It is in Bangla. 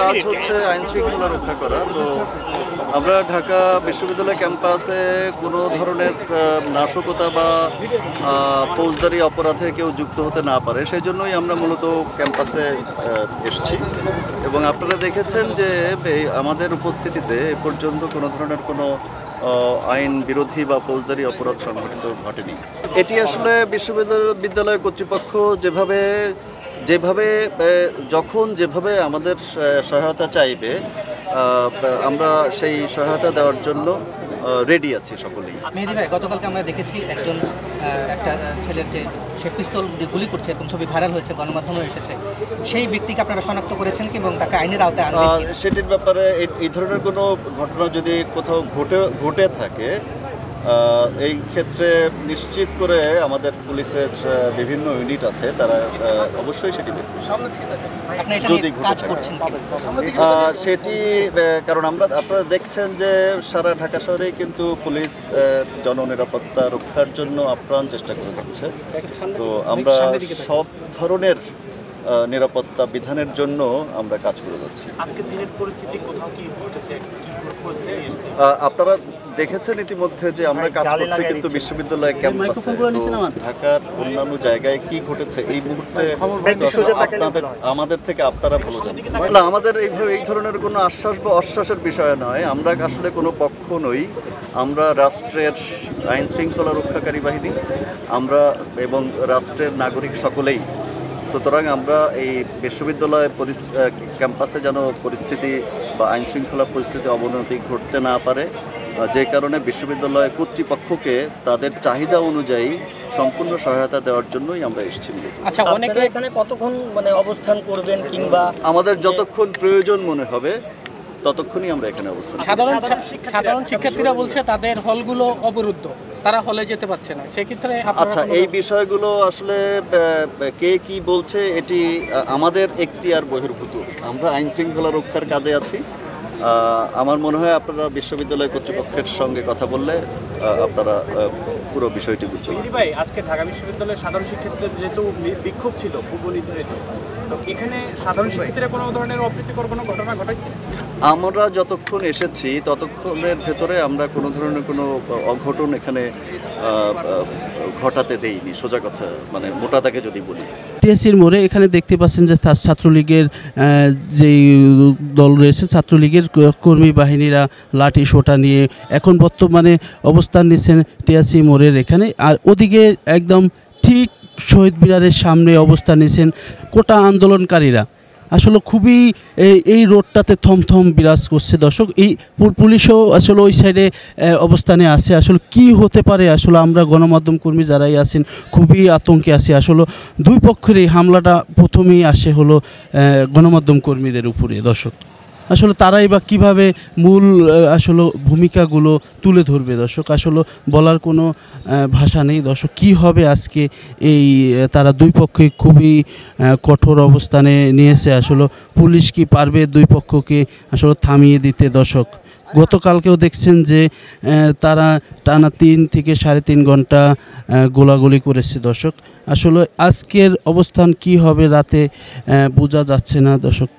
কাজ হচ্ছে আইন শৃঙ্খলা রক্ষা করা। তো আমরা ঢাকা বিশ্ববিদ্যালয় ক্যাম্পাসে কোনো ধরনের নাশকতা বা ফৌজদারি অপরাধে কেউ যুক্ত হতে না পারে, সেই জন্যই আমরা মূলত ক্যাম্পাসে এসেছি। এবং আপনারা দেখেছেন যে আমাদের উপস্থিতিতে এ পর্যন্ত কোনো ধরনের কোনো আইন বিরোধী বা ফৌজদারি অপরাধ সংঘটিত ঘটেনি। এটি আসলে বিশ্ববিদ্যালয় কর্তৃপক্ষ যেভাবে যখন যেভাবে আমাদের সহায়তা চাইবে আমরা সেই সহায়তা দেওয়ার জন্য রেডি আছি সকলেই। মেহেদী ভাই, গতকালকে আমরা দেখেছি একটা ছেলের যে সে পিস্তল দিয়ে গুলি করছে এবং ছবি ভাইরাল হয়েছে, গণমাধ্যমে এসেছে, সেই ব্যক্তিকে আপনারা শনাক্ত করেছেন কি এবং তাকে আইনের আওতায় আনবেন? সেটির ব্যাপারে এই ধরনের কোনো ঘটনা যদি কোথাও ঘটে থাকে, এই ক্ষেত্রে নিশ্চিত করে আমাদের পুলিশের বিভিন্ন ইউনিট আছে, তারা অবশ্যই সেটি যদি সেটি, কারণ আপনারা দেখছেন যে সারা ঢাকা শহরেই কিন্তু পুলিশ জননিরাপত্তা রক্ষার জন্য আপ্রাণ চেষ্টা করে যাচ্ছে। তো আমরা সব ধরনের নিরাপত্তা বিধানের জন্য আমরা কাজ করে যাচ্ছি। আজকের দিনের পরিস্থিতি কোথাও কি ঘটেছে আপনারা দেখেছেন ইতিমধ্যে যে আমরা কাজ করছি কিন্তু বিশ্ববিদ্যালয় ক্যাম্পাসে। ঢাকার অন্যান্য জায়গায় কি ঘটেছে এই মুহূর্তে আমাদের থেকে আপনারা ভালো জানেন। আমাদের এই ধরনের কোনো আশ্বাস বা অশ্বাসের বিষয় নয়। আমরা আসলে কোনো পক্ষ নই। আমরা রাষ্ট্রের আইন শৃঙ্খলা রক্ষাকারী বাহিনী, আমরা এবং রাষ্ট্রের নাগরিক সকলেই। সুতরাং আমরা এই বিশ্ববিদ্যালয় ক্যাম্পাসে যেন পরিস্থিতি বা আইন শৃঙ্খলা পরিস্থিতি অবনতি ঘটতে না পারে, যে কারণে বিশ্ববিদ্যালয় কর্তৃপক্ষকে তাদের চাহিদা অনুযায়ী সম্পূর্ণ সহায়তা দেওয়ার জন্যই আমরা এসেছি। আচ্ছা, অনেকে এখানে কতক্ষণ অবস্থান করবেন কিংবা আমাদের যতক্ষণ প্রয়োজন মনে হবে ততক্ষণই আমরা এখানে অবস্থান। সাধারণ শিক্ষার্থীরা বলছে তাদের হলগুলো অবরুদ্ধ, তারা হলে যেতে পারছে না, সেক্ষেত্রে আচ্ছা, এই বিষয়গুলো আসলে কে কি বলছে এটি আমাদের এখতিয়ার বহির্ভূত। আমরা আইন শৃঙ্খলা রক্ষার কাজে আছি। আমার মনে হয় আপনারা বিশ্ববিদ্যালয় কর্তৃপক্ষের সঙ্গে কথা বললে আপনারা পুরো বিষয়টি বুঝতে পারবেন। ভাই, আজকে ঢাকা বিশ্ববিদ্যালয়ের সাধারণ শিক্ষার্থীদের যেহেতু বিক্ষোভ ছিল পূর্ব নির্ধারিত, তো এখানে সাধারণ শিক্ষার্থীরা কোনো ধরনের অপ্রীতিকর কোনো ঘটনা ঘটাইছে? আমরা যতক্ষণ এসেছি ততক্ষণের ভেতরে আমরা কোনো ধরনের কোনো অঘটন এখানে ঘটাতে দেইনি। সোজা কথা, মানে মোটা দাগে যদি বলি, টিএসসির মোড়ে এখানে দেখতে পাচ্ছেন যে ছাত্রলীগের যেই দল রয়েছে, ছাত্রলীগের কর্মী বাহিনীরা লাঠি সোটা নিয়ে এখন বর্তমানে অবস্থান নিচ্ছেন টিএসসি মোড়ের এখানে। আর ওদিকে একদম ঠিক শহীদ মিনারের সামনে অবস্থান নিচ্ছেন কোটা আন্দোলনকারীরা। আসলে খুবই এই রোডটাতে থমথম বিরাজ করছে দর্শক। এই পুলিশও আসলে ওই সাইডে অবস্থানে আছে। আসলে কি হতে পারে, আসলে আমরা গণমাধ্যম কর্মী যারাই আছেন খুবই আতঙ্কে আছি। আসলে দুই পক্ষেরই হামলাটা প্রথমেই আসে হলো গণমাধ্যম কর্মীদের উপরে দর্শক। আসলে তারাই বা কীভাবে মূল আসলে ভূমিকাগুলো তুলে ধরবে দর্শক, আসলে বলার কোনো ভাষা নেই দর্শক। কি হবে আজকে এই তারা দুই পক্ষই খুবই কঠোর অবস্থানে নিয়েছে। আসলে পুলিশ কি পারবে দুই পক্ষকে আসলে থামিয়ে দিতে দর্শক? গতকালকেও দেখছেন যে তারা টানা 3 থেকে 3.5 ঘন্টা গোলাগুলি করেছে দর্শক। আসলে আজকের অবস্থান কি হবে রাতে বোঝা যাচ্ছে না দর্শক।